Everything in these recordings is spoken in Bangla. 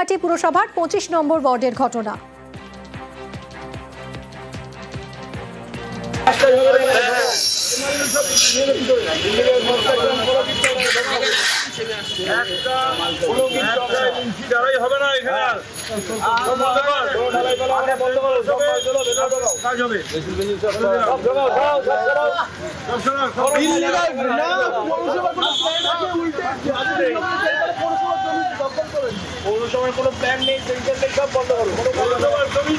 নৈহাটি পুরসভার 25 নম্বর ওয়ার্ডের ঘটনা। পৌরসভার কোনো প্ল্যান নেই, সব বন্ধ করো। পৌরসভার জমি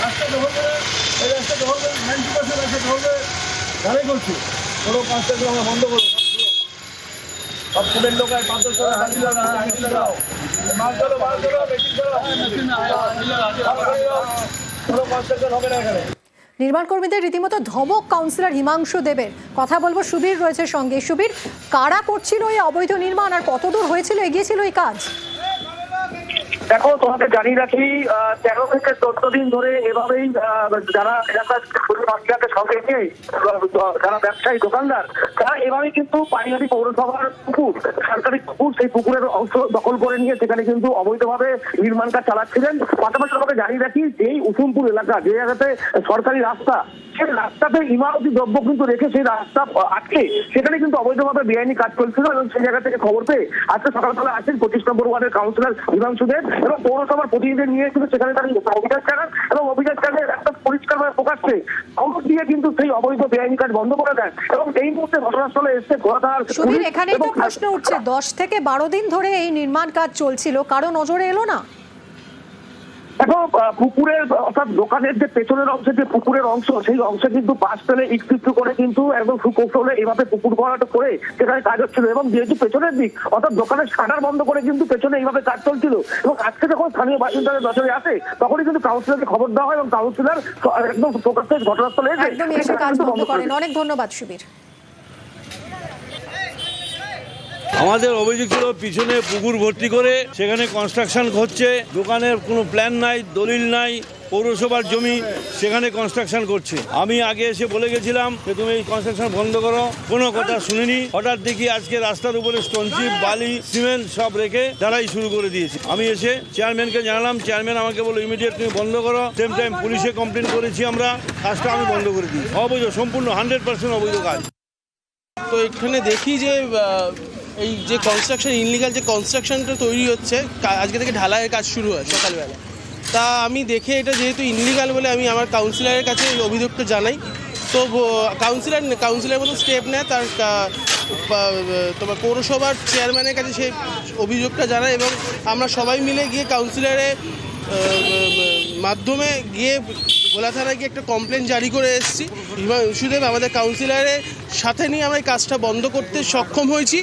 রাস্তা দখল করে এই রাস্তা দখল করে 90% রাস্তা দখল করে ঢালাই করছি। কোনো 5টা আমরা বন্ধ করবো। সব ফুলের লোক আর 500 মাছ ধরো বেশি ধরো কোনো 5টা হবে না এখানে। নির্মাণ কর্মীদের রীতিমতো ধমক কাউন্সিলর হিমাংশু দেবের। কথা বলবো, সুবীর রয়েছে সঙ্গে। সুবীর, কারা করছিল এই অবৈধ নির্মাণ আর কতদূর হয়েছিল, এগিয়েছিল এই কাজ? দেখো, তোমাকে জানিয়ে রাখি 13 থেকে 14 দিন ধরে এভাবেই যারা এলাকার বাসিন্দাকে সঙ্গে নিয়ে যারা ব্যবসায়ী দোকানদার তারা এভাবেই কিন্তু পানিহাটি পৌরসভার পুকুর, সরকারি পুকুর, সেই পুকুরের অংশ দখল করে নিয়ে সেখানে কিন্তু অবৈধভাবে নির্মাণ কাজ চালাচ্ছিলেন। পাশাপাশি তোমাকে জানিয়ে রাখি যেই উসুমপুর এলাকা, যে জায়গাতে সরকারি রাস্তা, সেই রাস্তাতে ইমারতি দ্রব্য কিন্তু রেখে সেই রাস্তা আটকে সেখানে কিন্তু অবৈধভাবে বেআইনি কাজ চলছিল এবং সেই জায়গা থেকে খবর পেয়ে আজকে সকালবেলা আসেন 25 নম্বর ওয়ার্ডের কাউন্সিলর হিমাংশু দেব এবং পৌরসভার প্রতিনিধি নিয়ে কিন্তু সেখানে তারা অভিযান চালান এবং অভিযান চালিয়ে রাস্তা পরিষ্কারভাবে প্রকাশ্যে খবর দিয়ে কিন্তু সেই অবৈধ বেআইনি কাজ বন্ধ করে দেন এবং এই মুহূর্তে ঘটনাস্থলে এসে ঘোরাধার। সুবীর, এখানেই তো প্রশ্ন উঠছে, 10 থেকে 12 দিন ধরে এই নির্মাণ কাজ চলছিল, কারো নজরে এলো না? দেখো, পুকুরের অর্থাৎ দোকানের যে পেছনের অংশে যে পুকুরের অংশ, সেই অংশে কিন্তু বাস ফেলে ইট করে কিন্তু একদম সুকৌশলে এইভাবে পুকুর করাটা করে সেখানে কাজ হচ্ছিল এবং যেহেতু পেছনের দিক অর্থাৎ দোকানের শাটার বন্ধ করে কিন্তু পেছনে এইভাবে কাজ চলছিল এবং আজকে যখন স্থানীয় বাসিন্দাদের নজরে আসে তখনই কিন্তু কাউন্সিলরকে খবর দেওয়া হয় এবং কাউন্সিলর একদম প্রকাশ্যে ঘটনাস্থলে এসে কাজ বন্ধ করেন। অনেক ধন্যবাদ সুবীর। আমাদের অভিযোগ ছিল পিছনে পুকুর ভর্তি করে সেখানে কনস্ট্রাকশন হচ্ছে, দোকানের কোনো প্ল্যান নাই, দলিল নাই, পৌরসভার জমি, সেখানে কনস্ট্রাকশন করছে। আমি আগে এসে বলে গেছিলাম যে তুমি এই কনস্ট্রাকশন বন্ধ করো, কোনো কথা শুনিনি। হঠাৎ দেখি আজকে রাস্তার উপরে স্টোনচিপ, বালি, সিমেন্ট সব রেখে তারাই শুরু করে দিয়েছে। আমি এসে চেয়ারম্যানকে জানালাম, চেয়ারম্যান আমাকে বললো ইমিডিয়েট তুমি বন্ধ করো। সেম টাইম পুলিশে কমপ্লেন করেছি, আমরা কাজটা আমি বন্ধ করে দিই। অবৈধ, সম্পূর্ণ 100% অবৈধ কাজ। তো এখানে দেখি যে এই যে কনস্ট্রাকশন, ইনলিগাল যে কনস্ট্রাকশনটা তৈরি হচ্ছে, আজকে থেকে ঢালাইয়ের কাজ শুরু হয় সকালবেলা। তা আমি দেখে এটা যেহেতু ইনলিগাল বলে আমি আমার কাউন্সিলরের কাছে অভিযোগটা জানাই। তো কাউন্সিলর মতো স্টেপ নেয়, তার তোমার পৌরসভার চেয়ারম্যানের কাছে সেই অভিযোগটা জানায় এবং আমরা সবাই মিলে গিয়ে কাউন্সিলরের মাধ্যমে গিয়ে ভোলা থানায় গিয়ে একটা কমপ্লেন জারি করে এসেছি। হিমাংশু দেব আমাদের কাউন্সিলরের সাথে নিয়ে আমরা এই কাজটা বন্ধ করতে সক্ষম হয়েছি।